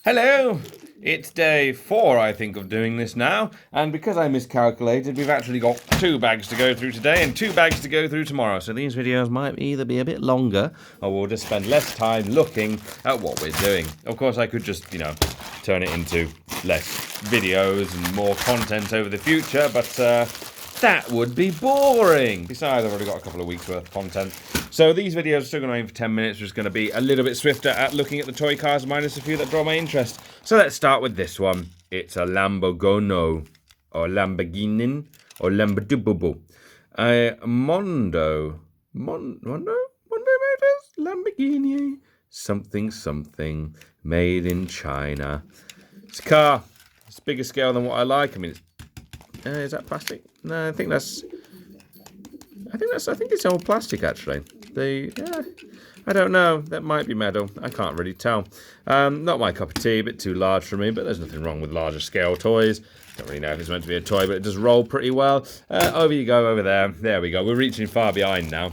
Hello! It's day 4, I think, of doing this now, and because I miscalculated, we've actually got 2 bags to go through today and 2 bags to go through tomorrow, so these videos might either be a bit longer, or we'll just spend less time looking at what we're doing. Of course, I could just, turn it into less videos and more content over the future, but that would be boring. Besides, I've already got a couple of weeks worth of content. So these videos are still going to aim for 10 minutes, which is going to be a little bit swifter at looking at the toy cars, minus a few that draw my interest. So let's start with this one. It's a Lamborghini, or Lamborghini, or Lamborghini. Mondo made this? Lamborghini, something, made in China. It's a car. It's bigger scale than what I like. I mean, is that plastic? No, I think it's all plastic, actually. I don't know. That might be metal. I can't really tell. Not my cup of tea. A bit too large for me, but there's nothing wrong with larger scale toys. Don't really know if it's meant to be a toy, but it does roll pretty well. Over you go, over there. There we go. We're reaching far behind now.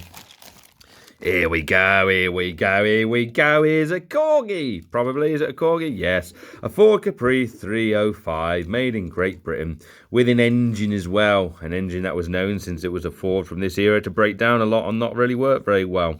Here we go. Here's a Corgi. Probably. Is it a Corgi? Yes. A Ford Capri 305, made in Great Britain, with an engine as well. An engine that was known, since it was a Ford from this era, to break down a lot and not really work very well.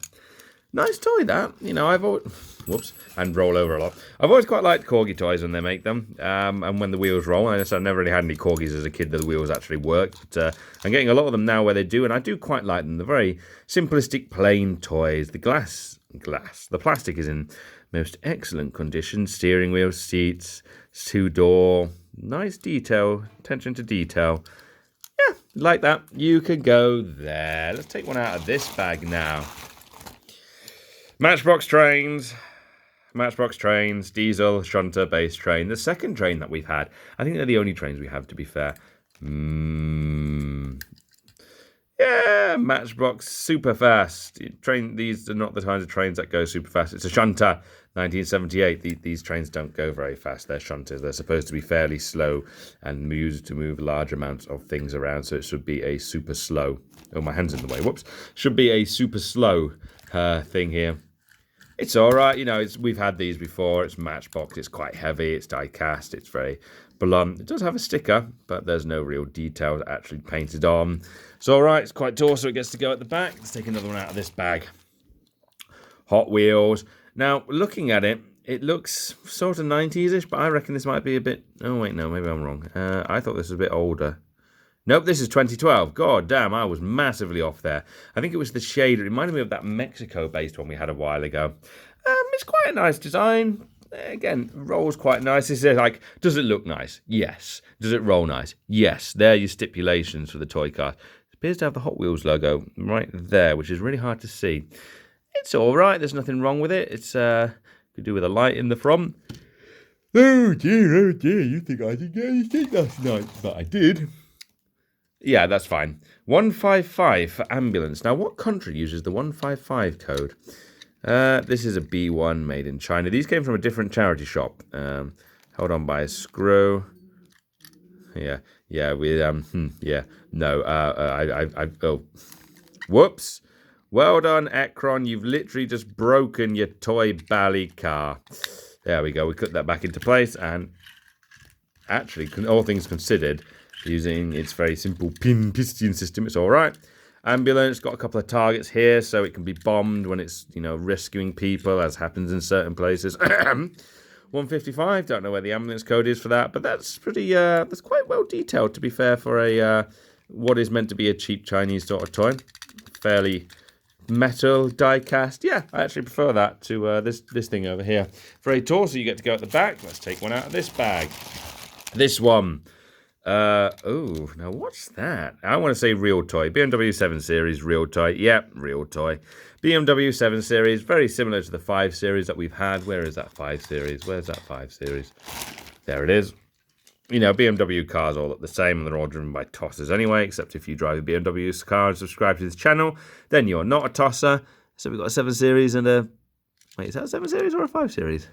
Nice toy, that. I've always... Whoops. And roll over a lot. I've always quite liked Corgi toys when they make them. And when the wheels roll. I never really had any Corgis as a kid that the wheels actually worked. But I'm getting a lot of them now where they do. And I do quite like them. They're very simplistic, plain toys. The plastic is in most excellent condition. Steering wheel, seats, 2-door. Nice detail. Attention to detail. Yeah, like that. You could go there. Let's take one out of this bag now. Matchbox trains, diesel, shunter, base train. The second train that we've had. I think they're the only trains we have, to be fair. Yeah, Matchbox, super fast. These are not the kinds of trains that go super fast. It's a shunter, 1978. These trains don't go very fast. They're shunters. They're supposed to be fairly slow and used to move large amounts of things around. So it should be a super slow. Oh, my hand's in the way. Whoops. Should be a super slow thing here. It's all right, we've had these before. It's Matchbox. It's quite heavy. It's die-cast. It's very blunt. It does have a sticker, but there's no real details actually painted on. It's all right. It's quite tall, so it gets to go at the back. Let's take another one out of this bag. Hot Wheels. Now, looking at it, it looks sort of 90s-ish, but I reckon this might be a bit... Oh, wait, no, maybe I'm wrong. I thought this was a bit older. Nope, this is 2012. God damn, I was massively off there. I think it was the shade. It reminded me of that Mexico-based one we had a while ago. It's quite a nice design. Again, rolls quite nice. This is like, does it look nice? Yes. Does it roll nice? Yes. There are your stipulations for the toy car. It appears to have the Hot Wheels logo right there, which is really hard to see. It's all right. There's nothing wrong with it. It's could do with a light in the front. Oh dear. You think I didn't get anything last night? But I did. Yeah, that's fine. 155 for ambulance. Now, what country uses the 155 code? This is a B1 made in China. These came from a different charity shop. Held on by a screw. Yeah, no, oh. Whoops. Well done, Ekron. You've literally just broken your toy bally car. There we go. We put that back into place, and actually, all things considered, using its very simple piston system, it's all right. Ambulance, got a couple of targets here, so it can be bombed when it's, rescuing people, as happens in certain places. 155, don't know where the ambulance code is for that, but that's pretty, that's quite well detailed, to be fair, for a, what is meant to be a cheap Chinese sort of toy. Fairly metal, die-cast. Yeah, I actually prefer that to this thing over here. For a torso, you get to go at the back. Let's take one out of this bag. This one. Now what's that? I want to say real toy. BMW 7 Series real toy. Yep, real toy. BMW 7 Series, very similar to the 5 Series that we've had. Where is that 5 Series? Where's that 5 Series? There it is. BMW cars all look the same, and they're all driven by tossers anyway, except if you drive a BMW car and subscribe to this channel, then you're not a tosser. So we've got a 7 Series and a... Wait, is that a 7 Series or a 5 Series?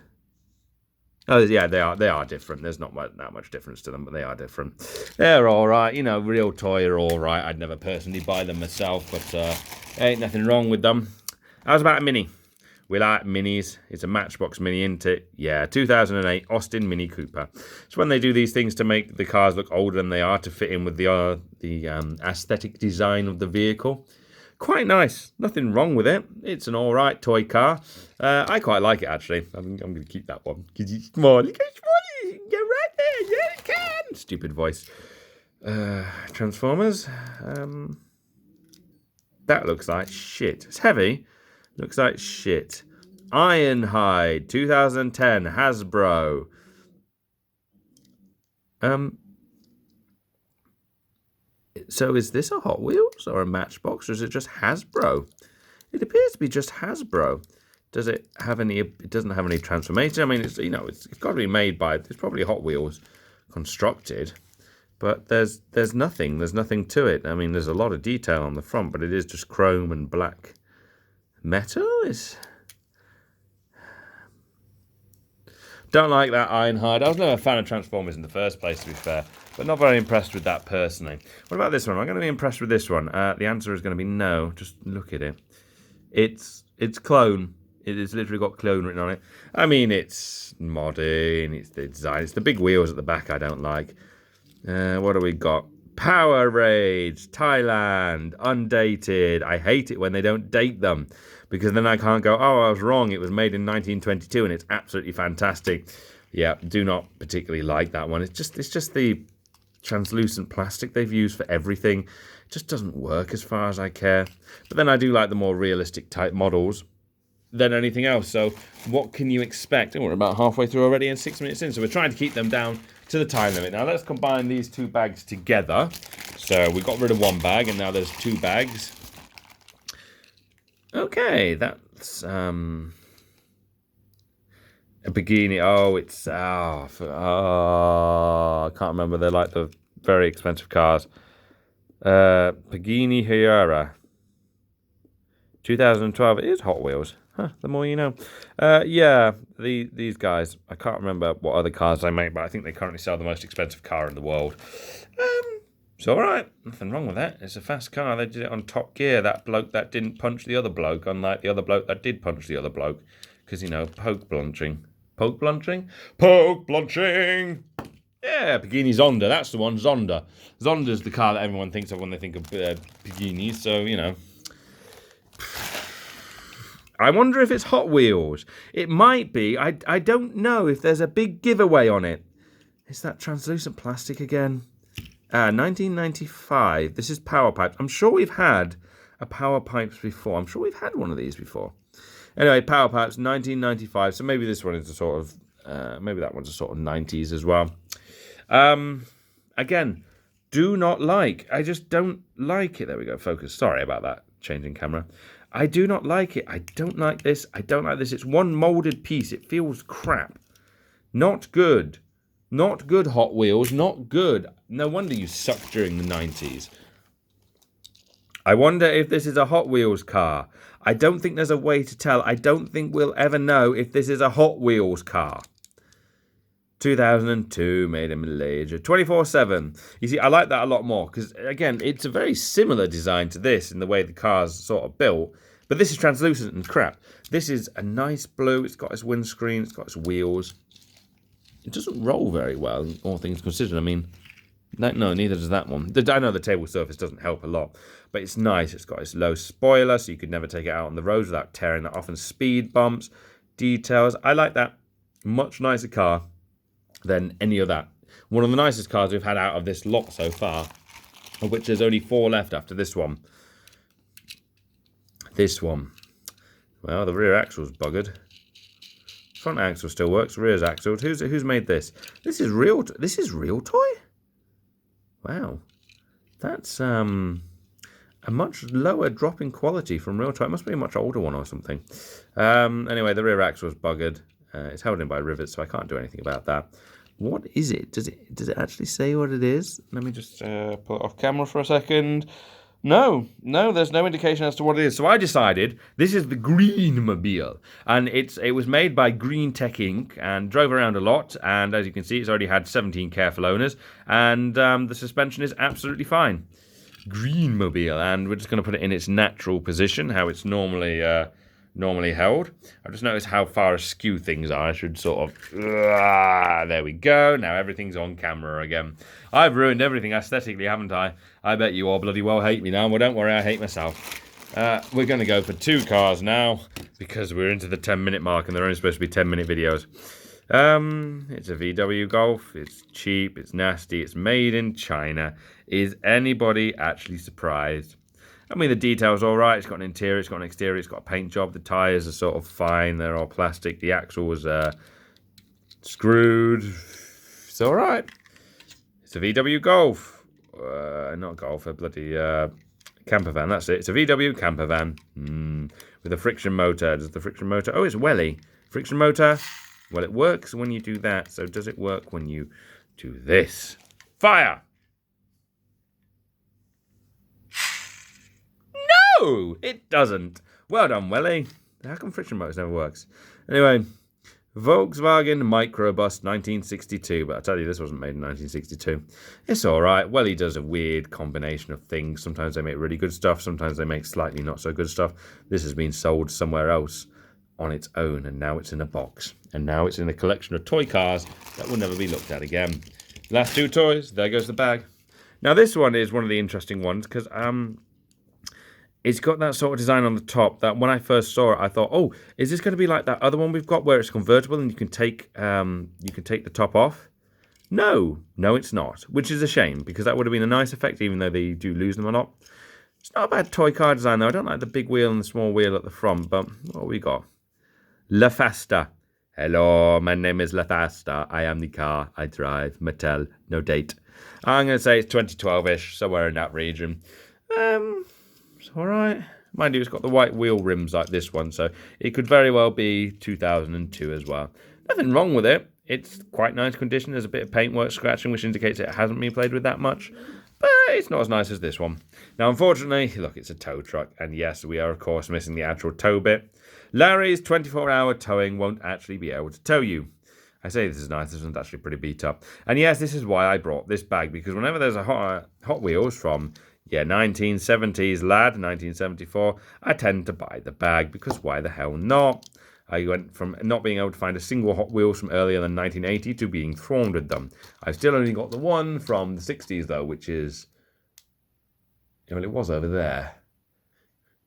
Oh, yeah, they are different. There's not that much difference to them, but they are different. They're all right. Real toy are all right. I'd never personally buy them myself, but ain't nothing wrong with them. How's about a Mini? We like minis. It's a Matchbox Mini, isn't it? Yeah, 2008 Austin Mini Cooper. It's when they do these things to make the cars look older than they are to fit in with the aesthetic design of the vehicle. Quite nice. Nothing wrong with it. It's an all right toy car. I quite like it, actually. I'm going to keep that one. Come on, look how small it is. You can go right there. Yeah, you can. Stupid voice. Transformers. That looks like shit. It's heavy. Looks like shit. Ironhide, 2010, Hasbro. So is this a Hot Wheels or a Matchbox, or is it just Hasbro? It appears to be just Hasbro. Does it have any? It doesn't have any transformation. I mean, it's it's got to be made by. It's probably Hot Wheels constructed, but there's nothing. There's nothing to it. I mean, there's a lot of detail on the front, but it is just chrome and black metal. Don't like that Ironhide. I was never a fan of Transformers in the first place, to be fair, but not very impressed with that personally. What about this one? Am I going to be impressed with this one? The answer is going to be no. Just look at it. It's clone. It has literally got clone written on it. I mean, it's modern. It's the design. It's the big wheels at the back I don't like. What do we got? Power Rage, Thailand, undated. I hate it when they don't date them, because then I can't go, oh, I was wrong. It was made in 1922 and it's absolutely fantastic. Yeah, do not particularly like that one. It's just the translucent plastic they've used for everything. It just doesn't work as far as I care. But then I do like the more realistic type models than anything else. So what can you expect? And we're about halfway through already and 6 minutes in. So we're trying to keep them down to the time limit. Now let's combine these two bags together. So we got rid of one bag and now there's two bags. Okay, that's a Pagani. Oh, it's I can't remember. They're like the very expensive cars. Pagani Huayra, 2012. It is Hot Wheels. Huh, the more you know. Yeah, these guys. I can't remember what other cars they make, but I think they currently sell the most expensive car in the world. It's all right. Nothing wrong with that. It's a fast car. They did it on Top Gear. That bloke that didn't punch the other bloke, unlike the other bloke that did punch the other bloke. Because, poke blunting. Poke blunting? Poke blunting! Yeah, Pagani Zonda. That's the one, Zonda. Zonda's the car that everyone thinks of when they think of Paganis. So, I wonder if it's Hot Wheels. It might be. I don't know if there's a big giveaway on it. Is that translucent plastic again? 1995. This is Power Pipes. I'm sure we've had a Power Pipes before. I'm sure we've had one of these before. Anyway, Power Pipes, 1995. So maybe this one is a sort of, maybe that one's a sort of 90s as well. Again, do not like. I just don't like it. There we go. Focus. Sorry about that. Changing camera. I do not like it. I don't like this. I don't like this. It's one molded piece. It feels crap. Not good. Not good, Hot Wheels. Not good. No wonder you sucked during the 90s. I wonder if this is a Hot Wheels car. I don't think there's a way to tell. I don't think we'll ever know if this is a Hot Wheels car. 2002, made in Malaysia. 24/7. You see, I like that a lot more because, again, it's a very similar design to this in the way the car's sort of built. But this is translucent and crap. This is a nice blue. It's got its windscreen. It's got its wheels. It doesn't roll very well, all things considered. I mean, no, neither does that one. I know the table surface doesn't help a lot, but it's nice. It's got its low spoiler, so you could never take it out on the roads without tearing that off, and speed bumps, details. I like that. Much nicer car than any of that. One of the nicest cars we've had out of this lot so far, of which there's only 4 left after this one. This one. Well, the rear axle's buggered. Front axle still works. Rear's axle. Who's made this? This is real. This is real toy. Wow, that's a much lower drop in quality from real toy. It must be a much older one or something. Anyway, the rear axle is buggered. It's held in by rivets, so I can't do anything about that. What is it? Does it actually say what it is? Let me just pull it off camera for a second. No, there's no indication as to what it is. So I decided this is the Green Mobile, and it was made by Green Tech Inc. and drove around a lot. And as you can see, it's already had 17 careful owners, and the suspension is absolutely fine. Green Mobile, and we're just going to put it in its natural position, how it's normally normally held. I've just noticed how far askew things are. I should sort of... there we go. Now everything's on camera again. I've ruined everything aesthetically, haven't I? I bet you all bloody well hate me now. Well, don't worry, I hate myself. We're going to go for 2 cars now because we're into the 10-minute mark and they're only supposed to be 10-minute videos. It's a VW Golf. It's cheap. It's nasty. It's made in China. Is anybody actually surprised? I mean, the detail's all right. It's got an interior. It's got an exterior. It's got a paint job. The tyres are sort of fine. They're all plastic. The axle was screwed. It's all right. It's a VW Golf. Not Golf, a bloody camper van. That's it. It's a VW camper van with a friction motor. Does the friction motor... Oh, it's welly. Friction motor. Well, it works when you do that. So does it work when you do this? Fire! No, it doesn't. Well done, Welly. How come friction motors never works? Anyway, Volkswagen Microbus 1962. But I tell you, this wasn't made in 1962. It's all right. Welly does a weird combination of things. Sometimes they make really good stuff. Sometimes they make slightly not so good stuff. This has been sold somewhere else on its own, and now it's in a box. And now it's in a collection of toy cars that will never be looked at again. Last 2 toys. There goes the bag. Now, this one is one of the interesting ones because... it's got that sort of design on the top that when I first saw it, I thought, oh, is this going to be like that other one we've got where it's convertible and you can take the top off? No, it's not, which is a shame because that would have been a nice effect even though they do lose them a lot. It's not a bad toy car design though. I don't like the big wheel and the small wheel at the front, but what have we got? La Fasta. Hello, my name is La Fasta. I am the car I drive. Mattel, no date. I'm going to say it's 2012-ish, somewhere in that region. It's all right. Mind you, it's got the white wheel rims like this one, so it could very well be 2002 as well. Nothing wrong with it. It's quite nice condition. There's a bit of paintwork scratching, which indicates it hasn't been played with that much. But it's not as nice as this one. Now, unfortunately, look, it's a tow truck. And yes, we are, of course, missing the actual tow bit. Larry's 24-hour towing won't actually be able to tow you. I say this is nice. This one's actually pretty beat up. And yes, this is why I brought this bag, because whenever there's a Hot Wheels from... 1970s lad, 1974, I tend to buy the bag because why the hell not? I went from not being able to find a single Hot Wheels from earlier than 1980 to being thrown with them. I've still only got the one from the 60s though, which is... well, it was over there.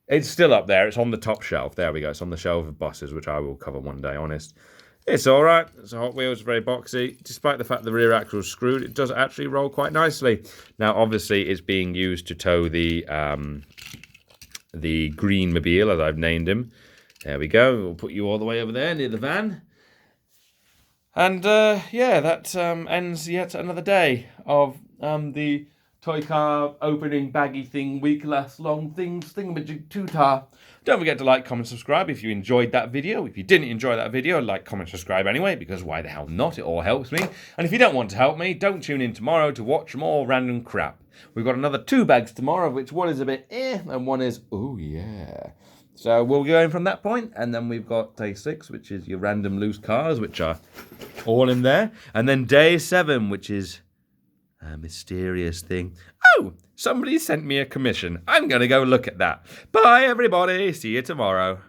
It's still up there. It's on the top shelf. There we go. It's on the shelf of buses, which I will cover one day, honest. It's all right. It's a Hot Wheels, very boxy. Despite the fact the rear axle is screwed, it does actually roll quite nicely. Now, obviously, it's being used to tow the Greenmobile, as I've named him. There we go. We'll put you all the way over there near the van. And, yeah, that ends yet another day of the toy car opening baggy thing, week last long things, thingamajig two-tar. Don't forget to like, comment, subscribe if you enjoyed that video. If you didn't enjoy that video, like, comment, subscribe anyway, because why the hell not? It all helps me. And if you don't want to help me, don't tune in tomorrow to watch more random crap. We've got another 2 bags tomorrow, of which one is a bit and one is, oh yeah. So we'll go in from that point, and then we've got day 6, which is your random loose cars, which are all in there. And then day 7, which is a mysterious thing. Oh, somebody sent me a commission. I'm going to go look at that. Bye, everybody. See you tomorrow.